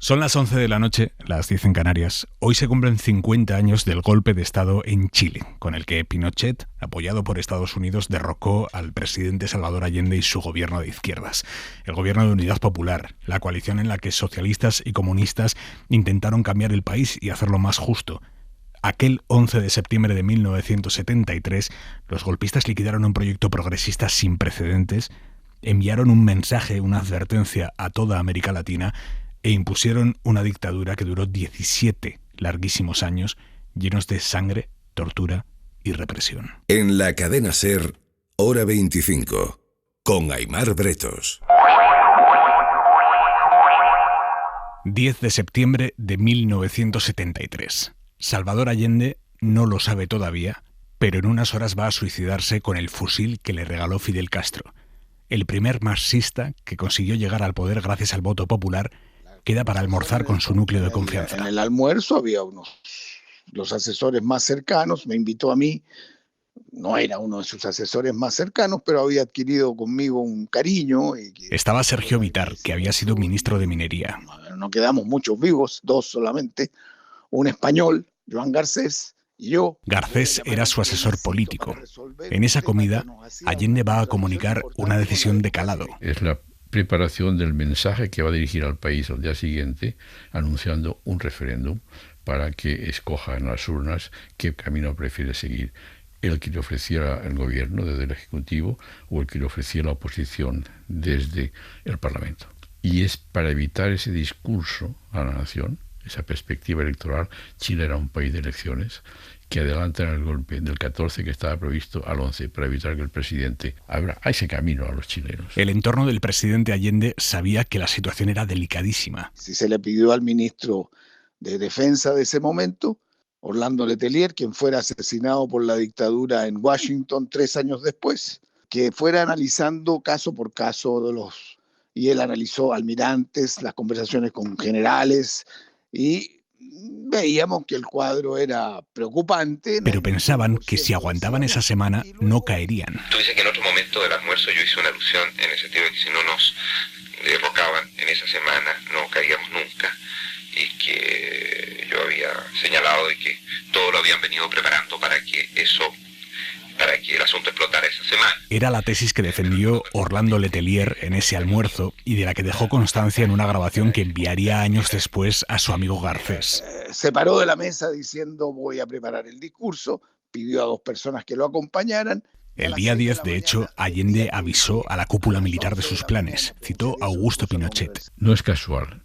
Son las 11 de la noche, las 10 en Canarias. Hoy se cumplen 50 años del golpe de Estado en Chile, con el que Pinochet, apoyado por Estados Unidos, derrocó al presidente Salvador Allende y su gobierno de izquierdas. El gobierno de Unidad Popular, la coalición en la que socialistas y comunistas intentaron cambiar el país y hacerlo más justo. Aquel 11 de septiembre de 1973, los golpistas liquidaron un proyecto progresista sin precedentes, enviaron un mensaje, una advertencia a toda América Latina e impusieron una dictadura que duró 17 larguísimos años, llenos de sangre, tortura y represión. En la cadena SER, Hora 25, con Aimar Bretos. 10 de septiembre de 1973. Salvador Allende no lo sabe todavía, pero en unas horas va a suicidarse con el fusil que le regaló Fidel Castro. El primer marxista que consiguió llegar al poder gracias al voto popular queda para almorzar con su núcleo de confianza. En el almuerzo había los asesores más cercanos, me invitó a mí, no era uno de sus asesores más cercanos, pero había adquirido conmigo un cariño. Estaba Sergio Vitar, que había sido ministro de Minería. No quedamos muchos vivos, dos solamente, un español, Joan Garcés, y yo. Garcés era su asesor político. En esa comida, Allende va a comunicar una decisión de calado. Es la preparación del mensaje que va a dirigir al país al día siguiente, anunciando un referéndum para que escoja en las urnas qué camino prefiere seguir, el que le ofreciera el gobierno desde el Ejecutivo o el que le ofreciera la oposición desde el Parlamento. Y es para evitar ese discurso a la nación, esa perspectiva electoral. Chile era un país de elecciones, que adelantan el golpe del 14 que estaba previsto al 11 para evitar que el presidente abra ese camino a los chilenos. El entorno del presidente Allende sabía que la situación era delicadísima. Si se le pidió al ministro de Defensa de ese momento, Orlando Letelier, quien fuera asesinado por la dictadura en Washington 3 años después, que fuera analizando caso por caso y él analizó almirantes, las conversaciones con generales, y veíamos que el cuadro era preocupante. Pero pensaban que si aguantaban esa semana no caerían. Tú dices que en otro momento del almuerzo yo hice una alusión en el sentido de que si no nos derrocaban en esa semana no caíamos nunca, y que yo había señalado de que todo lo habían venido preparando para que el asunto explotara esa semana. Era la tesis que defendió Orlando Letelier en ese almuerzo y de la que dejó constancia en una grabación que enviaría años después a su amigo Garcés. Se paró de la mesa diciendo voy a preparar el discurso, pidió a 2 personas que lo acompañaran. El día 10, de hecho, Allende avisó a la cúpula militar de sus planes. Citó a Augusto Pinochet. No es casual.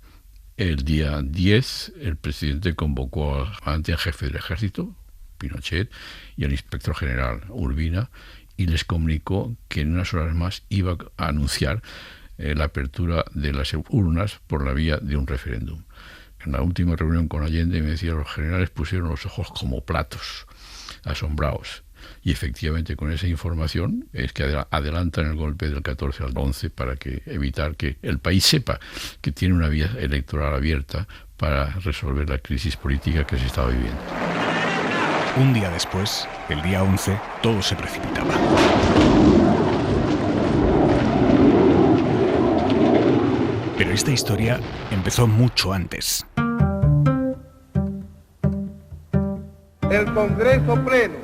El día 10, el presidente convocó al jefe del ejército, Pinochet, y al inspector general, Urbina, y les comunicó que en unas horas más iba a anunciar la apertura de las urnas por la vía de un referéndum. En la última reunión con Allende me decía, los generales pusieron los ojos como platos, asombrados. Y efectivamente con esa información es que adelantan el golpe del 14 al 11 para evitar que el país sepa que tiene una vía electoral abierta para resolver la crisis política que se estaba viviendo. Un día después, el día 11, todo se precipitaba. Pero esta historia empezó mucho antes. El Congreso Pleno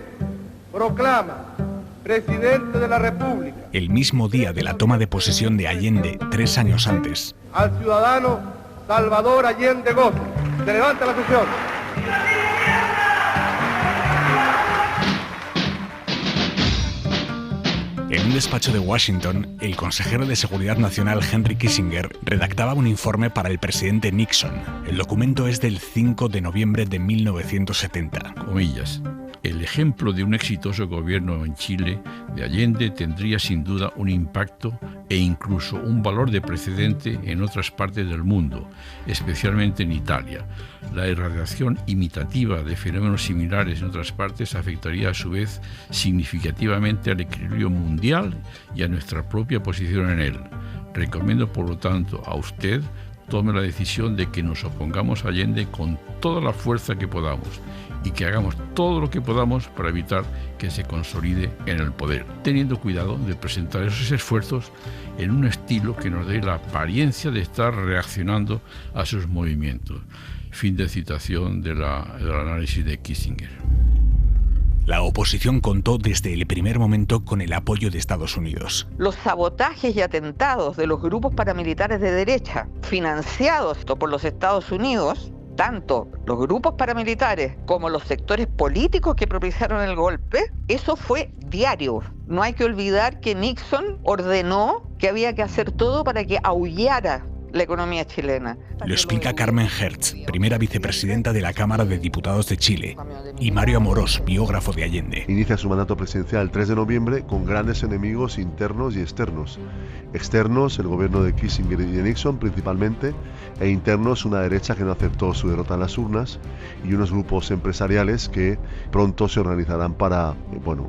proclama presidente de la República. El mismo día de la toma de posesión de Allende, 3 años antes. Al ciudadano Salvador Allende Gozo. Se levanta la sesión. En un despacho de Washington, el consejero de Seguridad Nacional Henry Kissinger redactaba un informe para el presidente Nixon. El documento es del 5 de noviembre de 1970. Comillas. El ejemplo de un exitoso gobierno en Chile de Allende tendría sin duda un impacto e incluso un valor de precedente en otras partes del mundo, especialmente en Italia. La irradiación imitativa de fenómenos similares en otras partes afectaría a su vez significativamente al equilibrio mundial y a nuestra propia posición en él. Recomiendo, por lo tanto, a usted tome la decisión de que nos opongamos a Allende con toda la fuerza que podamos y que hagamos todo lo que podamos para evitar que se consolide en el poder, teniendo cuidado de presentar esos esfuerzos en un estilo que nos dé la apariencia de estar reaccionando a sus movimientos. Fin de citación del análisis de Kissinger. La oposición contó desde el primer momento con el apoyo de Estados Unidos. Los sabotajes y atentados de los grupos paramilitares de derecha, financiados por los Estados Unidos, tanto los grupos paramilitares como los sectores políticos que propiciaron el golpe, eso fue diario. No hay que olvidar que Nixon ordenó que había que hacer todo para que aullara la economía chilena. Lo explica Carmen Hertz, primera vicepresidenta de la Cámara de Diputados de Chile, y Mario Amorós, biógrafo de Allende. Inicia su mandato presidencial el 3 de noviembre con grandes enemigos internos y externos. Externos, el gobierno de Kissinger y de Nixon principalmente, e internos, una derecha que no aceptó su derrota en las urnas y unos grupos empresariales que pronto se organizarán para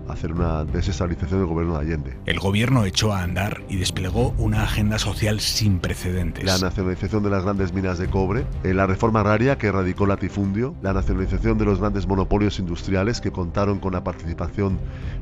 hacer una desestabilización del gobierno de Allende. El gobierno echó a andar y desplegó una agenda social sin precedentes. La nacionalización de las grandes minas de cobre, la reforma agraria que erradicó el latifundio, la nacionalización de los grandes monopolios industriales que contaron con la participación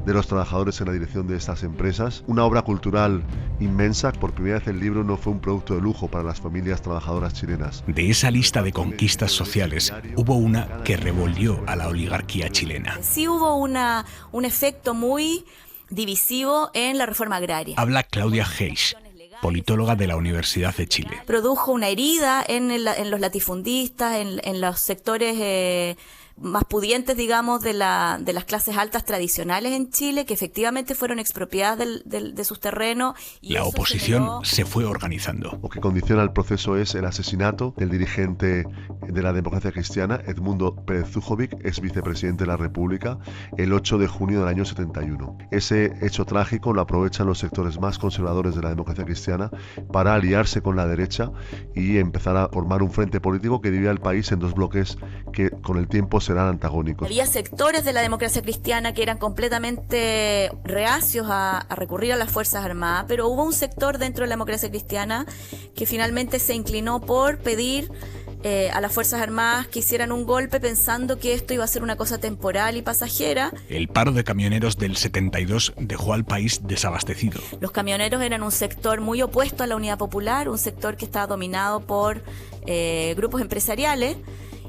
de los trabajadores en la dirección de estas empresas, una obra cultural inmensa. Por primera vez el libro no fue un producto de lujo para las familias trabajadoras chilenas. De esa lista de conquistas sociales, hubo una que revolvió a la oligarquía chilena. Sí hubo un efecto muy divisivo en la reforma agraria. Habla Claudia Heisch, politóloga de la Universidad de Chile. Produjo una herida en los latifundistas, en los sectores más pudientes, digamos, de las clases altas tradicionales en Chile, que efectivamente fueron expropiadas de sus terrenos. Y la oposición se fue organizando. Lo que condiciona el proceso es el asesinato del dirigente de la democracia cristiana, Edmundo Pérez Zújovic, ex vicepresidente de la República, el 8 de junio del año 71. Ese hecho trágico lo aprovechan los sectores más conservadores de la democracia cristiana para aliarse con la derecha y empezar a formar un frente político que divide al país en dos bloques que con el tiempo serán antagónicos. Había sectores de la democracia cristiana que eran completamente reacios a recurrir a las Fuerzas Armadas, pero hubo un sector dentro de la democracia cristiana que finalmente se inclinó por pedir a las Fuerzas Armadas que hicieran un golpe pensando que esto iba a ser una cosa temporal y pasajera. El paro de camioneros del 72 dejó al país desabastecido. Los camioneros eran un sector muy opuesto a la Unidad Popular, un sector que estaba dominado por grupos empresariales.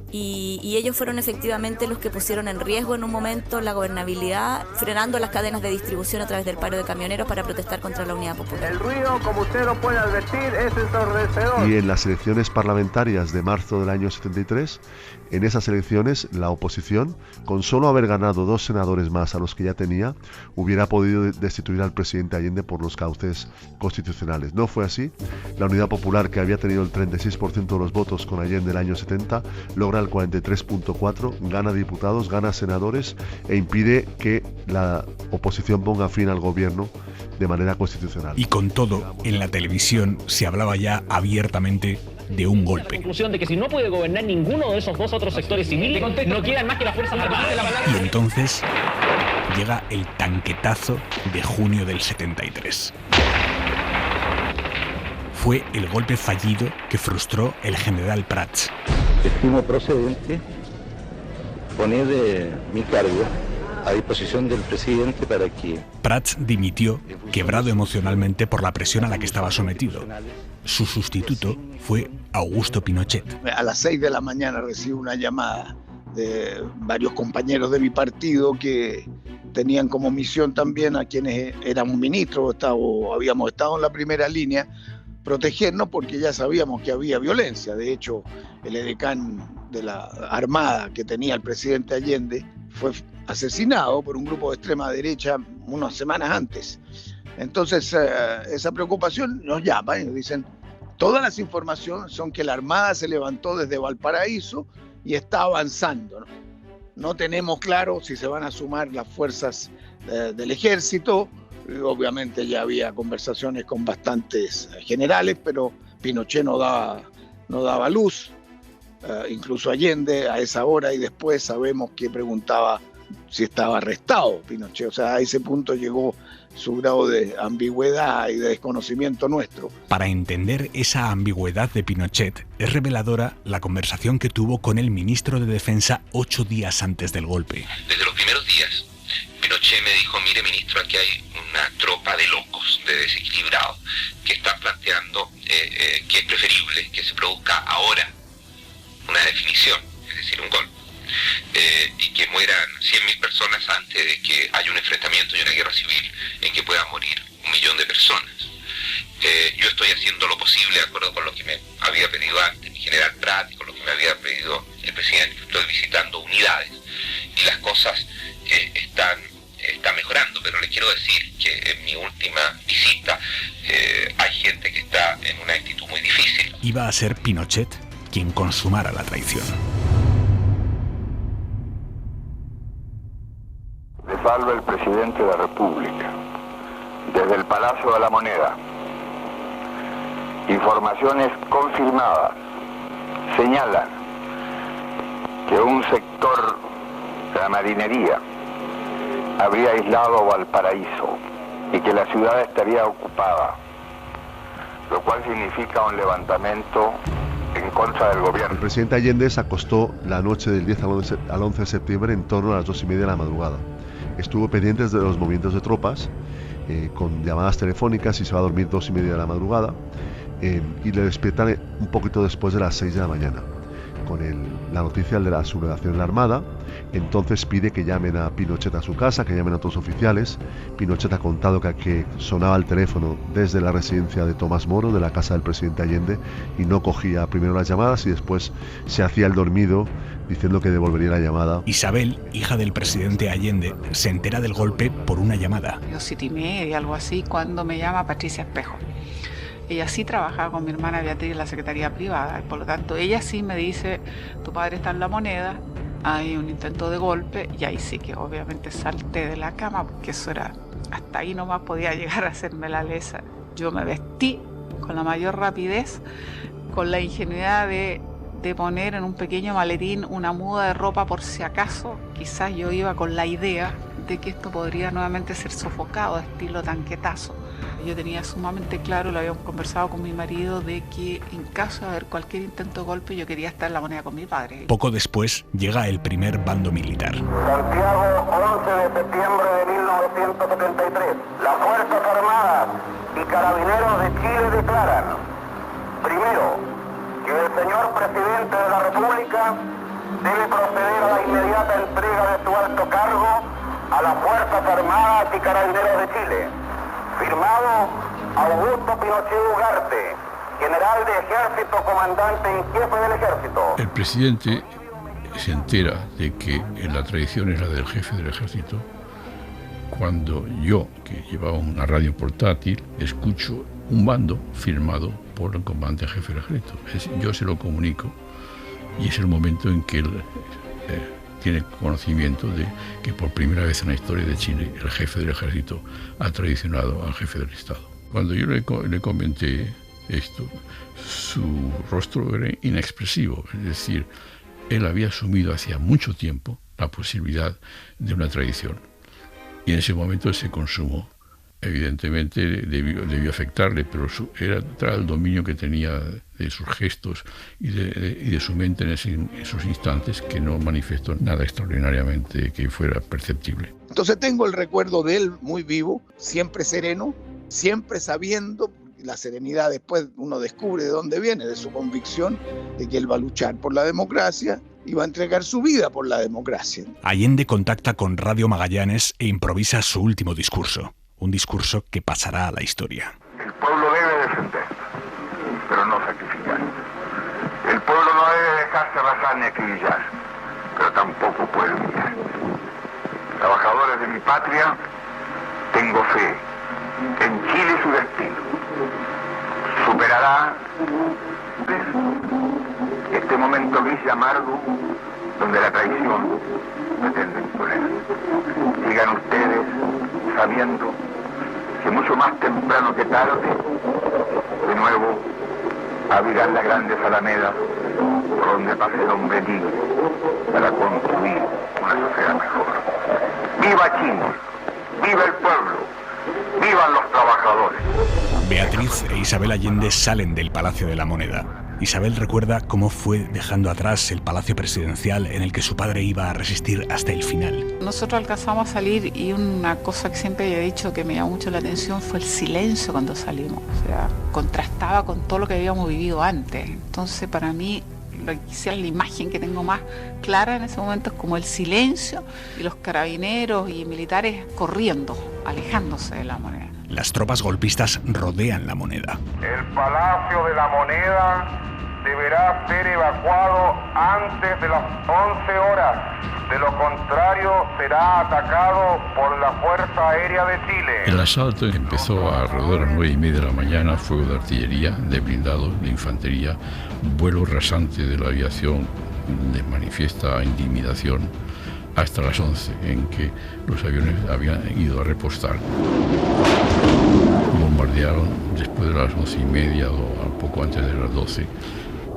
Y ellos fueron efectivamente los que pusieron en riesgo en un momento la gobernabilidad, frenando las cadenas de distribución a través del paro de camioneros para protestar contra la Unidad Popular. El ruido, como usted lo puede advertir, es ensordecedor. Y en las elecciones parlamentarias de marzo del año 73, en esas elecciones la oposición, con solo haber ganado 2 senadores más a los que ya tenía, hubiera podido destituir al presidente Allende por los cauces constitucionales. No fue así. La Unidad Popular, que había tenido el 36% de los votos con Allende el año 70, logra el 43.4%, gana diputados, gana senadores e impide que la oposición ponga fin al gobierno de manera constitucional. Y con todo, en la televisión se hablaba ya abiertamente de un golpe. La conclusión de que si no puede gobernar ninguno de esos dos otros sectores civiles, no quedan más que las Fuerzas Armadas. Y entonces llega el tanquetazo de junio del 73. Fue el golpe fallido que frustró el general Prats. Estimo procedente poner mi cargo a disposición del presidente para que... Prats dimitió, quebrado emocionalmente por la presión a la que estaba sometido. Su sustituto fue Augusto Pinochet. A las 6 de la mañana recibo una llamada de varios compañeros de mi partido que tenían como misión también a quienes éramos ministros o habíamos estado en la primera línea, protegernos porque ya sabíamos que había violencia. De hecho, el edecán de la Armada que tenía el presidente Allende fue asesinado por un grupo de extrema derecha unas semanas antes. Entonces, esa preocupación nos llama y nos dicen, todas las informaciones son que la Armada se levantó desde Valparaíso y está avanzando, ¿no? No tenemos claro si se van a sumar las fuerzas del ejército. Obviamente ya había conversaciones con bastantes generales, pero Pinochet no daba luz, incluso Allende a esa hora, y después sabemos que preguntaba si estaba arrestado Pinochet. O sea, a ese punto llegó su grado de ambigüedad y de desconocimiento nuestro. Para entender esa ambigüedad de Pinochet, es reveladora la conversación que tuvo con el ministro de Defensa 8 días antes del golpe. Desde los primeros días, Pinochet me dijo: mire, ministro, aquí hay una tropa de locos, de desequilibrados, que están planteando que es preferible que se produzca ahora una definición, es decir, un golpe, y que mueran 100.000 personas antes de que haya un enfrentamiento y una guerra civil en que puedan morir 1 millón de personas. Yo estoy haciendo lo posible de acuerdo con lo que me había pedido antes mi general Prat y con lo que me había pedido el presidente. Estoy visitando unidades y las cosas están mejorando, pero les quiero decir que en mi última visita hay gente que está en una actitud muy difícil. Iba a ser Pinochet quien consumara la traición. Les habla el presidente de la República, desde el Palacio de la Moneda. Informaciones confirmadas señalan que un sector de la marinería habría aislado Valparaíso y que la ciudad estaría ocupada, lo cual significa un levantamiento en contra del gobierno. El presidente Allende se acostó la noche del 10 al 11 de septiembre en torno a las 2:30 de la madrugada. Estuvo pendiente de los movimientos de tropas, con llamadas telefónicas, y se va a dormir 2:30 de la madrugada, y le despiertan un poquito después de las 6 de la mañana, con la noticia de la sublevación en la Armada. Entonces pide que llamen a Pinochet a su casa, que llamen a otros oficiales. Pinochet ha contado que sonaba el teléfono desde la residencia de Tomás Moro, de la casa del presidente Allende, y no cogía primero las llamadas y después se hacía el dormido diciendo que devolvería la llamada. Isabel, hija del presidente Allende, se entera del golpe por una llamada. 7:30, algo así, cuando me llama Patricia Espejo. Ella sí trabajaba con mi hermana Beatriz en la Secretaría Privada, y por lo tanto ella sí me dice: tu padre está en La Moneda, hay un intento de golpe, y ahí sí que obviamente salté de la cama, porque eso era, hasta ahí nomás podía llegar a hacerme la lesa. Yo me vestí con la mayor rapidez, con la ingenuidad de poner en un pequeño maletín una muda de ropa por si acaso. Quizás yo iba con la idea de que esto podría nuevamente ser sofocado, estilo tanquetazo. Yo tenía sumamente claro, lo habíamos conversado con mi marido, de que en caso de haber cualquier intento de golpe yo quería estar en La Moneda con mi padre. Poco después llega el primer bando militar. Santiago, 11 de septiembre de 1973. Las Fuerzas Armadas y Carabineros de Chile declaran: primero, que el señor presidente de la República debe proceder a la inmediata entrega de su alto cargo a las Fuerzas Armadas y Carabineros de Chile. Firmado Augusto Pinochet Ugarte, general de ejército, comandante en jefe del ejército. El presidente se entera de que la traición es la del jefe del ejército cuando yo, que llevaba una radio portátil, escucho un bando firmado por el comandante en jefe del ejército. Yo se lo comunico y es el momento en que él tiene conocimiento de que por primera vez en la historia de Chile el jefe del ejército ha traicionado al jefe del Estado. Cuando yo le comenté esto, su rostro era inexpresivo, es decir, él había asumido hacía mucho tiempo la posibilidad de una traición y en ese momento se consumó. Evidentemente debió afectarle, pero era el dominio que tenía de sus gestos y de su mente en esos instantes, que no manifestó nada extraordinariamente que fuera perceptible. Entonces tengo el recuerdo de él muy vivo, siempre sereno, siempre sabiendo. La serenidad después uno descubre de dónde viene, de su convicción de que él va a luchar por la democracia y va a entregar su vida por la democracia. Allende contacta con Radio Magallanes e improvisa su último discurso. Un discurso que pasará a la historia. El pueblo debe defender, pero no sacrificar. El pueblo no debe dejarse arrasar ni acribillar, pero tampoco puede humillar. Trabajadores de mi patria, tengo fe en Chile y su destino. Superará este momento gris y amargo donde la traición pretende imponer. Sigan ustedes sabiendo que mucho más temprano que tarde, de nuevo, abrirán las grandes alamedas por donde pase el hombre libre para construir una sociedad mejor. ¡Viva Chile! ¡Viva el pueblo! abusadores. Beatriz e Isabel Allende salen del Palacio de la Moneda. Isabel recuerda cómo fue dejando atrás el palacio presidencial en el que su padre iba a resistir hasta el final. Nosotros alcanzamos a salir y una cosa que siempre he dicho que me llamó mucho la atención fue el silencio cuando salimos. O sea, contrastaba con todo lo que habíamos vivido antes. Entonces, para mí, quizás la imagen que tengo más clara en ese momento es como el silencio y los carabineros y militares corriendo, alejándose de la Moneda. Las tropas golpistas rodean la Moneda. El Palacio de la Moneda deberá ser evacuado antes de las 11 horas. De lo contrario, será atacado por la Fuerza Aérea de Chile. El asalto empezó alrededor de las 9:30 de la mañana, fuego de artillería, de blindados, de infantería, vuelo rasante de la aviación de manifiesta intimidación, hasta las 11, en que los aviones habían ido a repostar. Bombardearon después de las 11:30 o poco antes de las 12.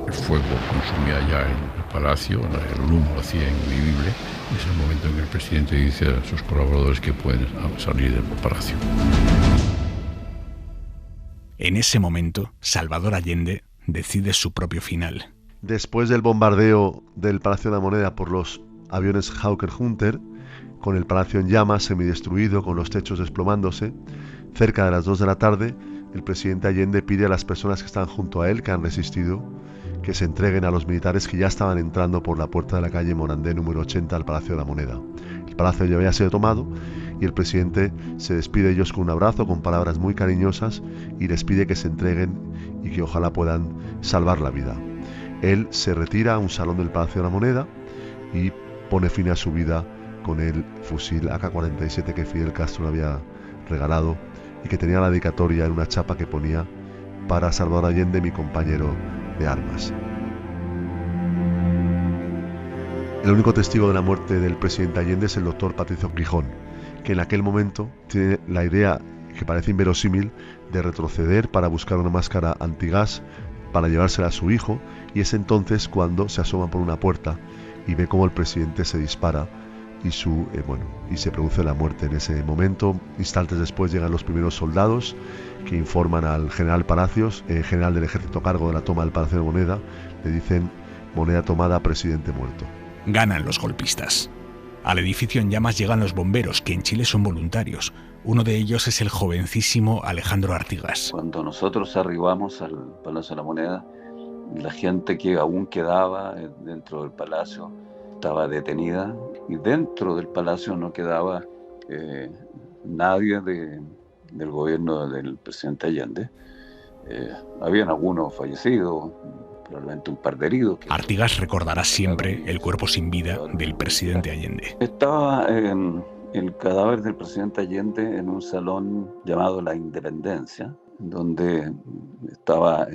El fuego consumía ya el palacio, el humo lo hacía invivible. Es el momento en que el presidente dice a sus colaboradores que pueden salir del palacio. En ese momento, Salvador Allende decide su propio final. Después del bombardeo del Palacio de la Moneda por los aviones Hawker Hunter, con el palacio en llamas, semidestruido, con los techos desplomándose, cerca de las 2 de la tarde, el presidente Allende pide a las personas que están junto a él, que han resistido, que se entreguen a los militares que ya estaban entrando por la puerta de la calle Morandé número 80 al Palacio de la Moneda. El palacio ya había sido tomado y el presidente se despide de ellos con un abrazo, con palabras muy cariñosas, y les pide que se entreguen y que ojalá puedan salvar la vida. Él se retira a un salón del Palacio de la Moneda y pone fin a su vida con el fusil AK-47 que Fidel Castro le había regalado y que tenía la dedicatoria en una chapa que ponía: para Salvador Allende, mi compañero de armas. El único testigo de la muerte del presidente Allende es el doctor Patricio Gijón, que en aquel momento tiene la idea, que parece inverosímil, de retroceder para buscar una máscara antigás para llevársela a su hijo, y es entonces cuando se asoma por una puerta y ve cómo el presidente se dispara y se produce la muerte en ese momento. Instantes después llegan los primeros soldados que informan al general Palacios, general del ejército a cargo de la toma del Palacio de Moneda. Le dicen: Moneda tomada, presidente muerto. Ganan los golpistas. Al edificio en llamas llegan los bomberos, que en Chile son voluntarios. Uno de ellos es el jovencísimo Alejandro Artigas. Cuando nosotros arribamos al Palacio de la Moneda, la gente que aún quedaba dentro del palacio estaba detenida, y dentro del palacio no quedaba nadie del gobierno del presidente Allende. Habían algunos fallecidos, probablemente un par de heridos. Artigas recordará siempre el cuerpo sin vida del presidente Allende. Estaba el cadáver del presidente Allende en un salón llamado La Independencia, donde estaba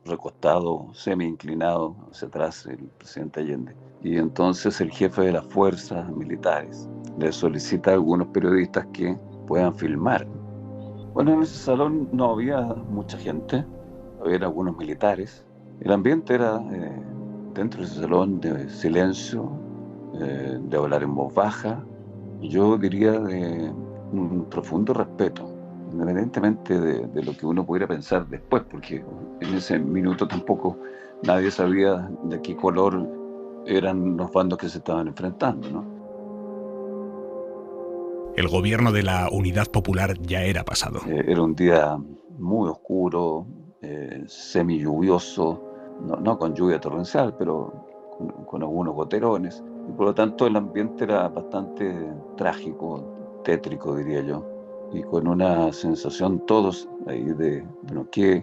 recostado, semi-inclinado hacia atrás el presidente Allende. Y entonces el jefe de las fuerzas militares le solicita a algunos periodistas que puedan filmar. Bueno, en ese salón no había mucha gente, había algunos militares. El ambiente era, dentro de ese salón, de silencio, de hablar en voz baja, yo diría de un profundo respeto, independientemente de lo que uno pudiera pensar después, porque en ese minuto tampoco nadie sabía de qué color eran los bandos que se estaban enfrentando, ¿no? El gobierno de la Unidad Popular ya era pasado. Era un día muy oscuro, semi-lluvioso, no con lluvia torrencial, pero con algunos goterones. Y por lo tanto el ambiente era bastante trágico, tétrico, diría yo. Y con una sensación todos ahí de, bueno, ¿qué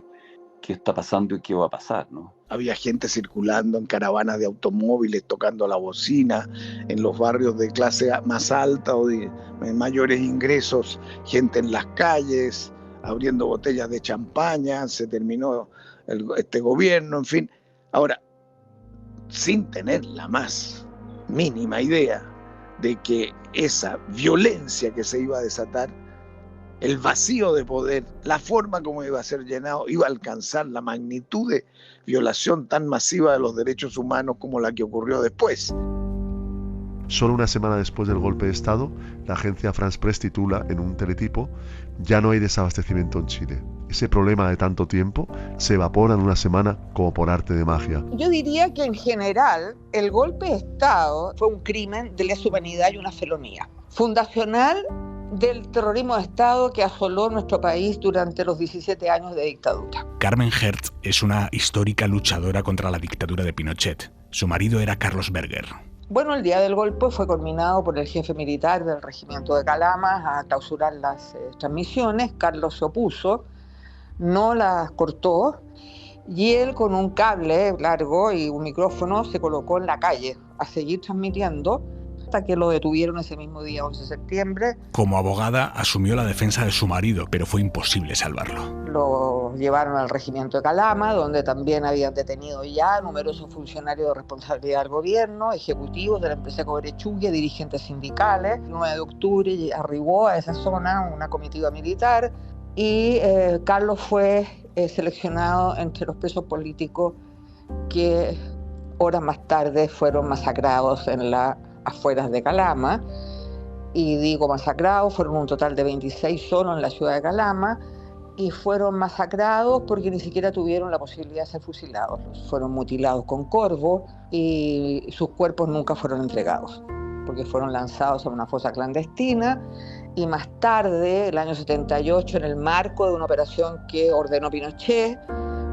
está pasando y qué va a pasar, ¿no? Había gente circulando en caravanas de automóviles, tocando la bocina, en los barrios de clase más alta o de mayores ingresos, gente en las calles, abriendo botellas de champaña. Se terminó este gobierno, en fin. Ahora, sin tener la más mínima idea de que esa violencia que se iba a desatar, el vacío de poder, la forma como iba a ser llenado, iba a alcanzar la magnitud de violación tan masiva de los derechos humanos como la que ocurrió después. Solo una semana después del golpe de Estado, la agencia France Press titula en un teletipo: ya no hay desabastecimiento en Chile. Ese problema de tanto tiempo se evapora en una semana como por arte de magia. Yo diría que en general el golpe de Estado fue un crimen de lesa humanidad y una felonía fundacional del terrorismo de Estado que asoló nuestro país durante los 17 años de dictadura. Carmen Hertz es una histórica luchadora contra la dictadura de Pinochet. Su marido era Carlos Berger. Bueno, el día del golpe fue culminado por el jefe militar del regimiento de Calama a clausurar las transmisiones. Carlos se opuso, no las cortó, y él con un cable largo y un micrófono se colocó en la calle a seguir transmitiendo hasta que lo detuvieron ese mismo día, 11 de septiembre. Como abogada asumió la defensa de su marido, pero fue imposible salvarlo. Lo llevaron al regimiento de Calama, donde también habían detenido ya numerosos funcionarios de responsabilidad del gobierno, ejecutivos de la empresa Cobrechugue, dirigentes sindicales. El 9 de octubre arribó a esa zona una comitiva militar y Carlos fue seleccionado entre los presos políticos que horas más tarde fueron masacrados en las afueras de Calama. Y digo masacrados, fueron un total de 26 solo en la ciudad de Calama, y fueron masacrados porque ni siquiera tuvieron la posibilidad de ser fusilados. Fueron mutilados con corvo y sus cuerpos nunca fueron entregados, porque fueron lanzados a una fosa clandestina. Y más tarde, el año 78, en el marco de una operación que ordenó Pinochet,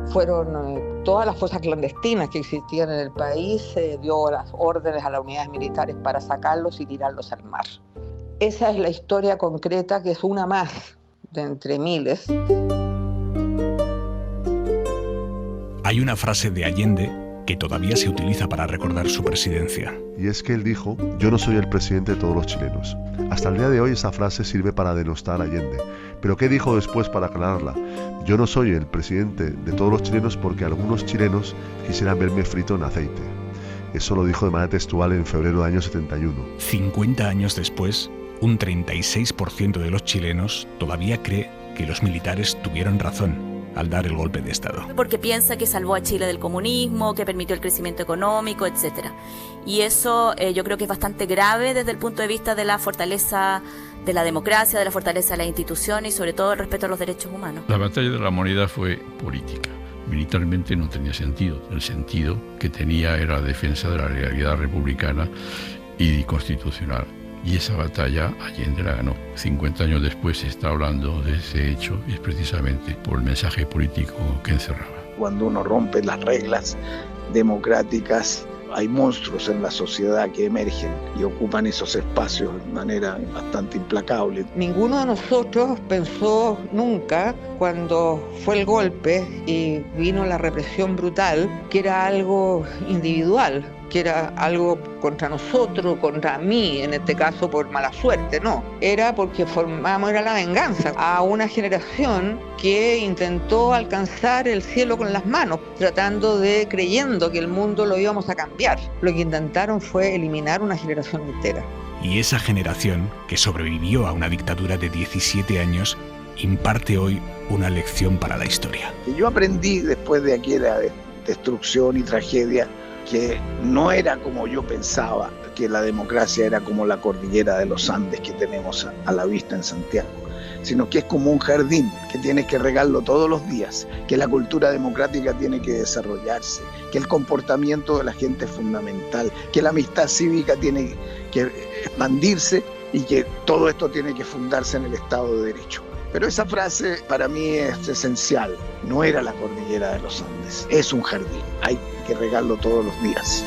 fueron todas las fosas clandestinas que existían en el país, se dio las órdenes a las unidades militares para sacarlos y tirarlos al mar. Esa es la historia concreta, que es una más de entre miles. Hay una frase de Allende que todavía se utiliza para recordar su presidencia. Y es que él dijo: yo no soy el presidente de todos los chilenos. Hasta el día de hoy esa frase sirve para denostar a Allende. Pero ¿qué dijo después para aclararla? Yo no soy el presidente de todos los chilenos porque algunos chilenos quisieran verme frito en aceite. Eso lo dijo de manera textual en febrero del año 71. 50 años después, un 36% de los chilenos todavía cree que los militares tuvieron razón al dar el golpe de Estado. Porque piensa que salvó a Chile del comunismo, que permitió el crecimiento económico, etc. Y eso yo creo que es bastante grave desde el punto de vista de la fortaleza de la democracia, de la fortaleza de las instituciones y sobre todo el respeto a los derechos humanos. La batalla de la moneda fue política. Militarmente no tenía sentido. El sentido que tenía era la defensa de la legalidad republicana y constitucional. Y esa batalla Allende la ganó. 50 años después se está hablando de ese hecho y es precisamente por el mensaje político que encerraba. Cuando uno rompe las reglas democráticas, hay monstruos en la sociedad que emergen y ocupan esos espacios de manera bastante implacable. Ninguno de nosotros pensó nunca, cuando fue el golpe y vino la represión brutal, que era algo individual, que era algo contra nosotros, contra mí, en este caso por mala suerte, no. Era porque era la venganza a una generación que intentó alcanzar el cielo con las manos, creyendo que el mundo lo íbamos a cambiar. Lo que intentaron fue eliminar una generación entera. Y esa generación, que sobrevivió a una dictadura de 17 años, imparte hoy una lección para la historia. Yo aprendí después de aquella destrucción y tragedia que no era como yo pensaba, que la democracia era como la cordillera de los Andes que tenemos a la vista en Santiago, sino que es como un jardín que tienes que regarlo todos los días, que la cultura democrática tiene que desarrollarse, que el comportamiento de la gente es fundamental, que la amistad cívica tiene que expandirse y que todo esto tiene que fundarse en el Estado de Derecho. Pero esa frase para mí es esencial. No era la cordillera de los Andes, es un jardín. Hay que regarlo todos los días.